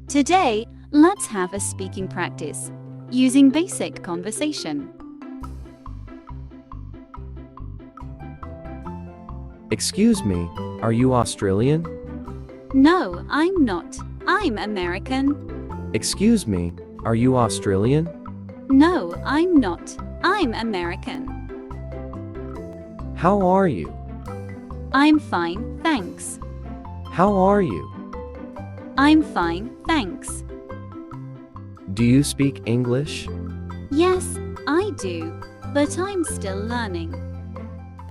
Today, let's have a speaking practice using basic conversation. Excuse me, are you Australian? No, I'm not. I'm American. Excuse me, are you Australian? No, I'm not. I'm American. How are you? I'm fine, thanks. How are you? I'm fine, thanks. Do you speak English? Yes, I do, but I'm still learning.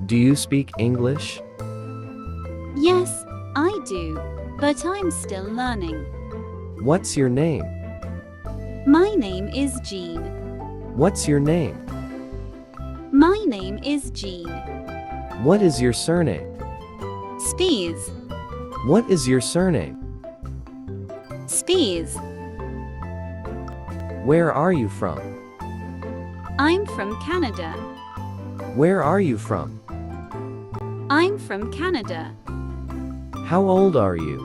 Do you speak English? Yes, I do, but I'm still learning. What's your name? My name is Jean. What's your name? My name is Jean. What is your surname? Spears. What is your surname? Spears. Where are you from? I'm from Canada. Where are you from? I'm from Canada. How old are you?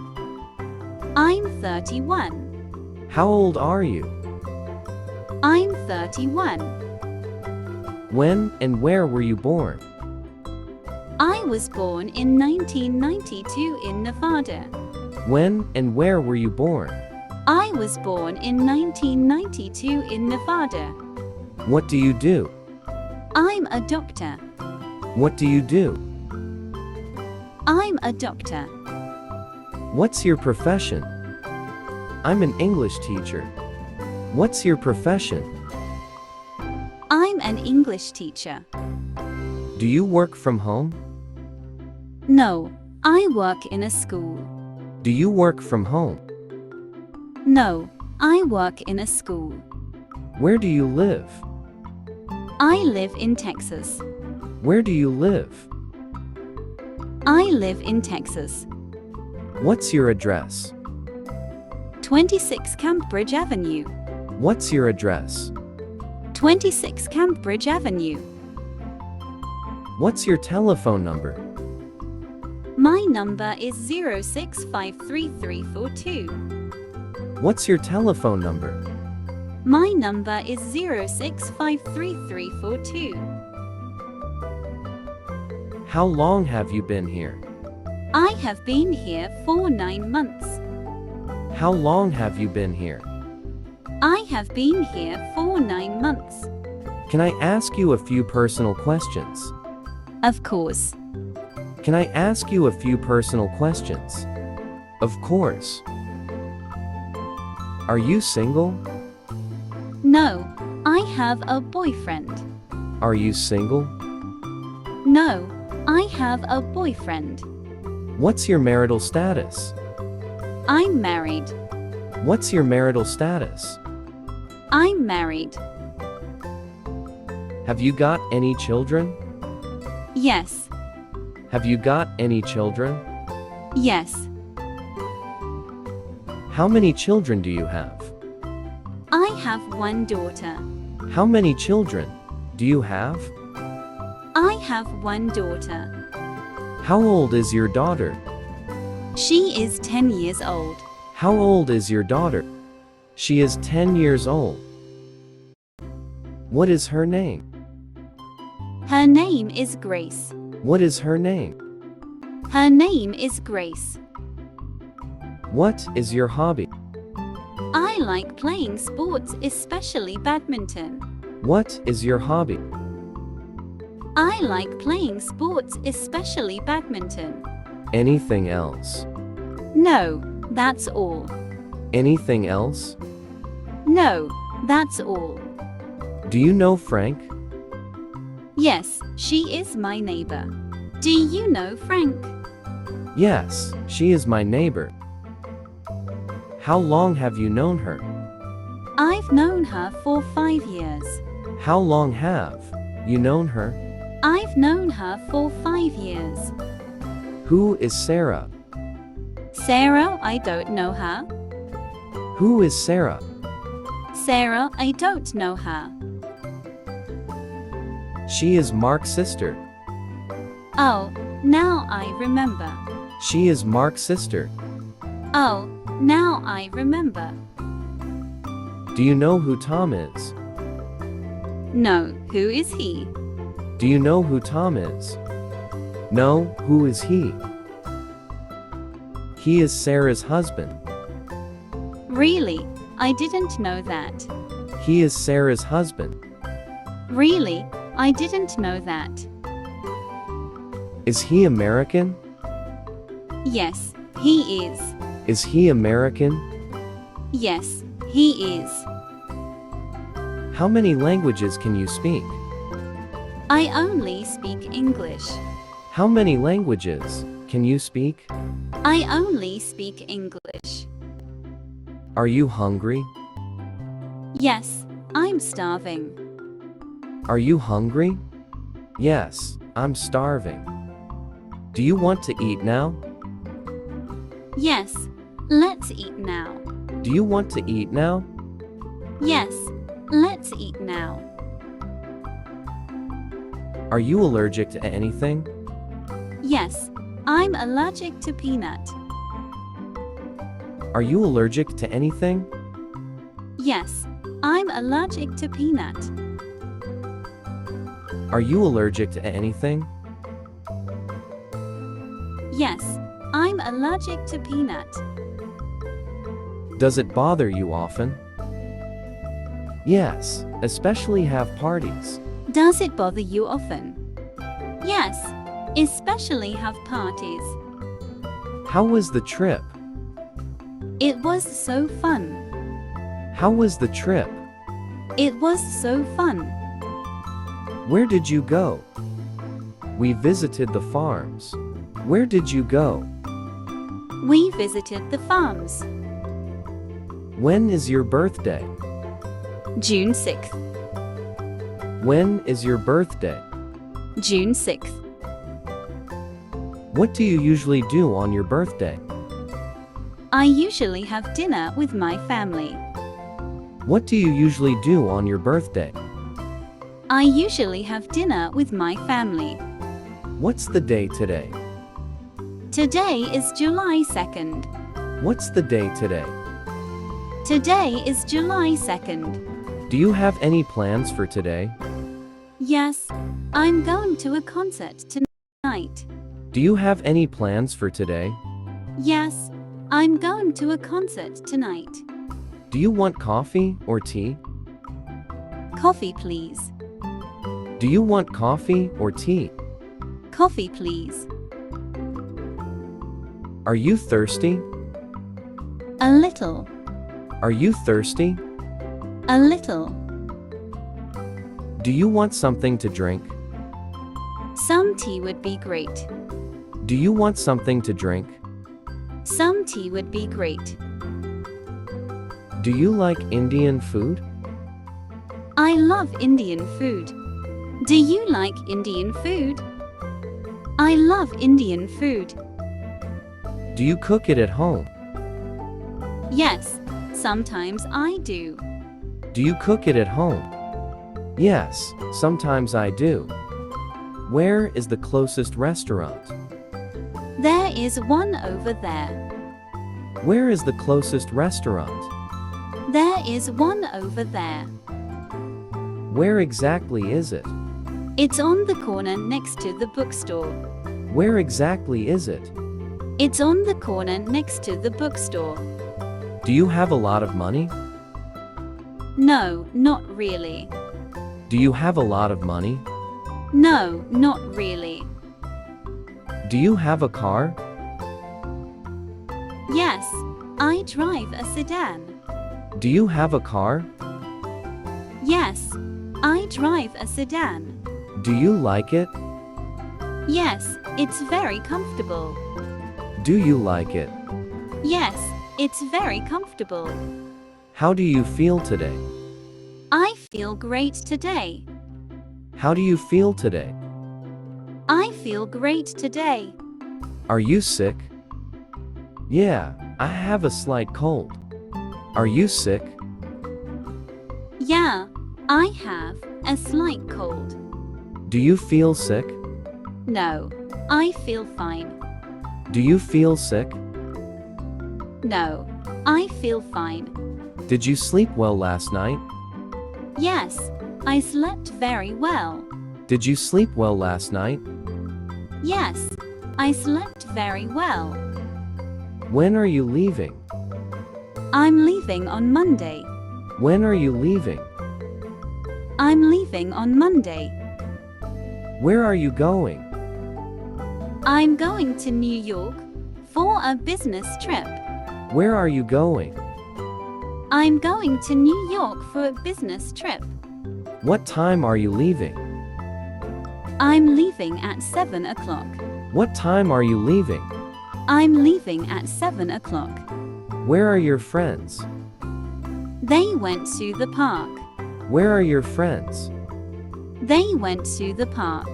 I'm 31. How old are you? I'm 31. When and where were you born? I was born in 1992 in Nevada. When and where were you born? I was born in 1992 in Nevada. What do you do? I'm a doctor. What do you do? I'm a doctor. What's your profession? I'm an English teacher. What's your profession? I'm an English teacher. Do you work from home? No, I work in a school. Do you work from home? No, I work in a school. Where do you live? I live in Texas. Where do you live? I live in Texas. What's your address? 26 Cambridge Avenue. What's your address? 26 Cambridge Avenue. What's your telephone number? My number is 06533342. What's your telephone number? My number is 06533342. How long have you been here? I have been here for 9 months. How long have you been here? I have been here for 9 months. Can I ask you a few personal questions? Of course. Can I ask you a few personal questions? Of course. Are you single? No, I have a boyfriend. Are you single? No, I have a boyfriend. What's your marital status? I'm married. What's your marital status? I'm married. Have you got any children? Yes. Have you got any children? Yes. How many children do you have? I have one daughter. How many children do you have? I have one daughter. How old is your daughter? She is 10 years old. How old is your daughter? She is 10 years old. What is her name? Her name is Grace. What is her name? Her name is Grace. What is your hobby? I like playing sports, especially badminton. What is your hobby? I like playing sports, especially badminton. Anything else? No, that's all. Anything else? No, that's all. Do you know Frank? Yes, she is my neighbor. Do you know Frank? Yes, she is my neighbor. How long have you known her? I've known her for 5 years. How long have you known her? I've known her for 5 years. Who is Sarah? Sarah, I don't know her. Who is Sarah? Sarah, I don't know her. She is Mark's sister. Oh, now I remember. She is Mark's sister. Oh, Now I remember. Do you know who Tom is? No, who is he? Do you know who Tom is? No, who is he? He is Sarah's husband. Really? I didn't know that. He is Sarah's husband. Really? I didn't know that. Is he American? Yes, he is. Is he American? Yes, he is. How many languages can you speak? I only speak English. How many languages can you speak? I only speak English. Are you hungry? Yes, I'm starving. Are you hungry? Yes, I'm starving. Do you want to eat now? Yes, let's eat now. Do you want to eat now? Yes, let's eat now. Are you allergic to anything? Yes, I'm allergic to peanut. Are you allergic to anything? Yes, I'm allergic to peanut. Are you allergic to anything? Yes, I'm allergic to peanut. Does it bother you often? Yes, especially have parties. Does it bother you often? Yes, especially have parties. How was the trip? It was so fun. How was the trip? It was so fun. Where did you go? We visited the farms. Where did you go? We visited the farms. When is your birthday? June 6th. When is your birthday? June 6th. What do you usually do on your birthday? I usually have dinner with my family. What do you usually do on your birthday? I usually have dinner with my family. What's the day today? Today is July 2nd. What's the day today? Today is July 2nd. Do you have any plans for today? Yes, I'm going to a concert tonight. Do you have any plans for today? Yes, I'm going to a concert tonight. Do you want coffee or tea? Coffee, please. Do you want coffee or tea? Coffee, please. Are you thirsty? A little. Are you thirsty? A little. Do you want something to drink? Some tea would be great. Do you want something to drink? Some tea would be great. Do you like Indian food? I love Indian food. Do you like Indian food? I love Indian food. Do you cook it at home? Yes, sometimes I do. Do you cook it at home? Yes, sometimes I do. Where is the closest restaurant? There is one over there. Where is the closest restaurant? There is one over there. Where exactly is it? It's on the corner next to the bookstore. Where exactly is it? It's on the corner next to the bookstore. Do you have a lot of money? No, not really. Do you have a lot of money? No, not really. Do you have a car? Yes, I drive a sedan. Do you have a car? Yes, I drive a sedan. Do you like it? Yes, it's very comfortable. Do you like it? Yes, it's very comfortable. How do you feel today? I feel great today. How do you feel today? I feel great today. Are you sick? Yeah, I have a slight cold. Are you sick? Yeah, I have a slight cold. Do you feel sick? No, I feel fine. Do you feel sick? No, I feel fine. Did you sleep well last night? Yes, I slept very well. Did you sleep well last night? Yes, I slept very well. When are you leaving? I'm leaving on Monday. When are you leaving? I'm leaving on Monday. Where are you going? I'm going to New York for a business trip. Where are you going? I'm going to New York for a business trip. What time are you leaving? I'm leaving at 7 o'clock. What time are you leaving? I'm leaving at 7 o'clock. Where are your friends? They went to the park. Where are your friends? They went to the park.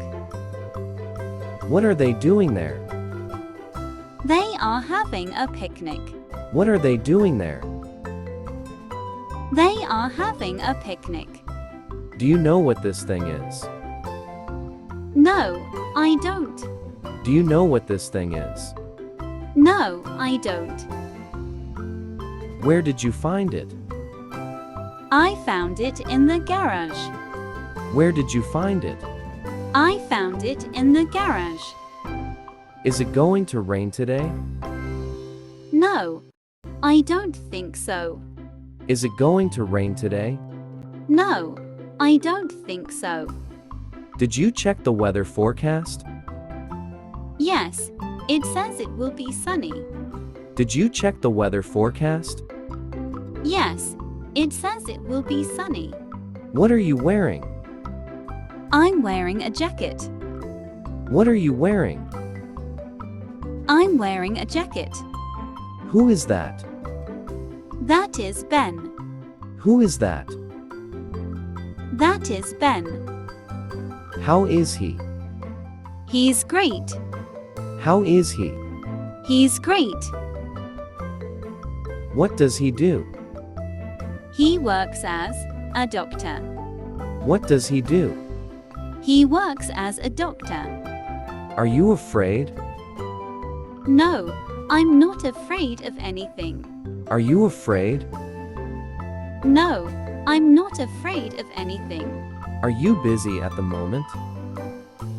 What are they doing there? They are having a picnic. What are they doing there? They are having a picnic. Do you know what this thing is? No, I don't. Do you know what this thing is? No, I don't. Where did you find it? I found it in the garage. Where did you find it? I found it in the garage. Is it going to rain today? No, I don't think so. Is it going to rain today? No, I don't think so. Did you check the weather forecast? Yes, it says it will be sunny. Did you check the weather forecast? Yes, it says it will be sunny. What are you wearing? I'm wearing a jacket. What are you wearing? I'm wearing a jacket. Who is that? That is Ben. Who is that? That is Ben. How is he? He's great. How is he? He's great. What does he do? He works as a doctor. What does he do? He works as a doctor. Are you afraid? No, I'm not afraid of anything. Are you afraid? No, I'm not afraid of anything. Are you busy at the moment?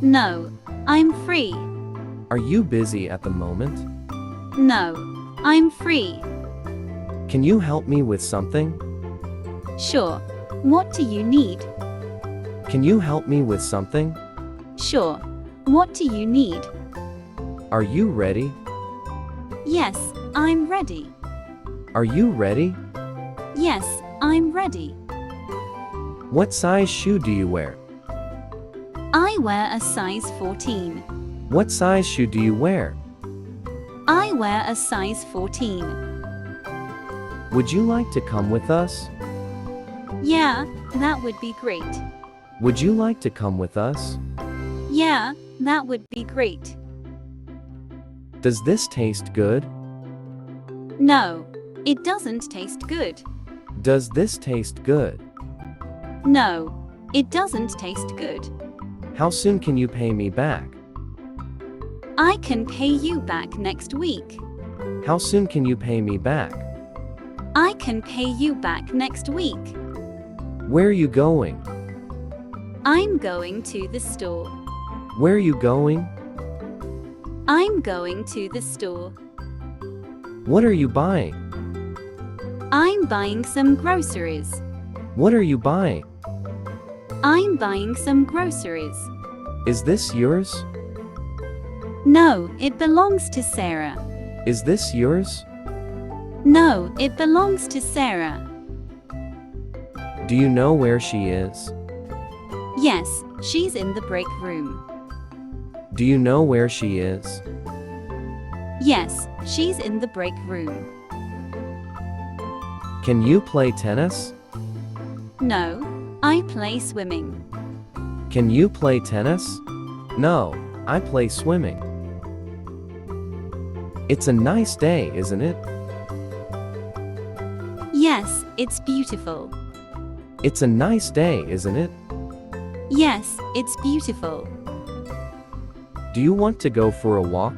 No, I'm free. Are you busy at the moment? No, I'm free. Can you help me with something? Sure. What do you need? Can you help me with something? Sure. What do you need? Are you ready? Yes, I'm ready. Are you ready? Yes, I'm ready. What size shoe do you wear? I wear a size 14. What size shoe do you wear? I wear a size 14. Would you like to come with us? Yeah, that would be great. Would you like to come with us? Yeah, that would be great. Does this taste good? No, it doesn't taste good. Does this taste good? No, it doesn't taste good. How soon can you pay me back? I can pay you back next week. How soon can you pay me back? I can pay you back next week. Where are you going? I'm going to the store. Where are you going? I'm going to the store. What are you buying? I'm buying some groceries. What are you buying? I'm buying some groceries. Is this yours? No, it belongs to Sarah. Is this yours? No, it belongs to Sarah. Do you know where she is? Yes, she's in the break room. Do you know where she is? Yes, she's in the break room. Can you play tennis? No, I play swimming. Can you play tennis? No, I play swimming. It's a nice day, isn't it? Yes, it's beautiful. It's a nice day, isn't it? Yes, it's beautiful. Do you want to go for a walk?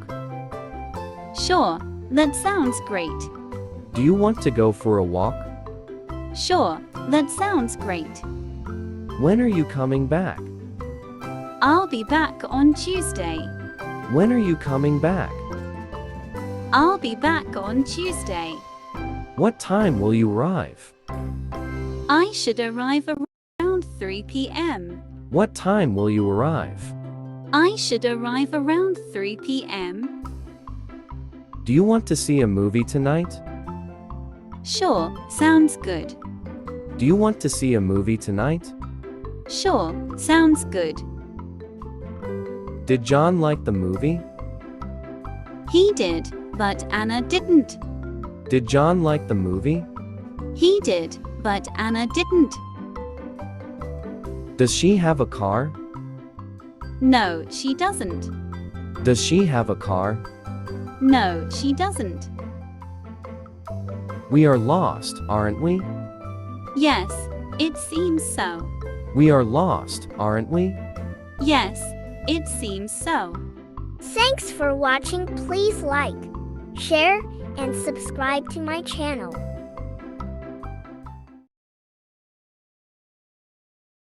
Sure, that sounds great. Do you want to go for a walk? Sure, that sounds great. When are you coming back? I'll be back on Tuesday. When are you coming back? I'll be back on Tuesday. What time will you arrive? I should arrive around 3 p.m. What time will you arrive? I should arrive around 3 p.m. Do you want to see a movie tonight? Sure, sounds good. Do you want to see a movie tonight? Sure, sounds good. Did John like the movie? He did, but Anna didn't. Did John like the movie? He did, but Anna didn't. Does she have a car? No, she doesn't. Does she have a car? No, she doesn't. We are lost, aren't we? Yes, it seems so. We are lost, aren't we? Yes, it seems so. Thanks for watching. Please like, share, and subscribe to my channel.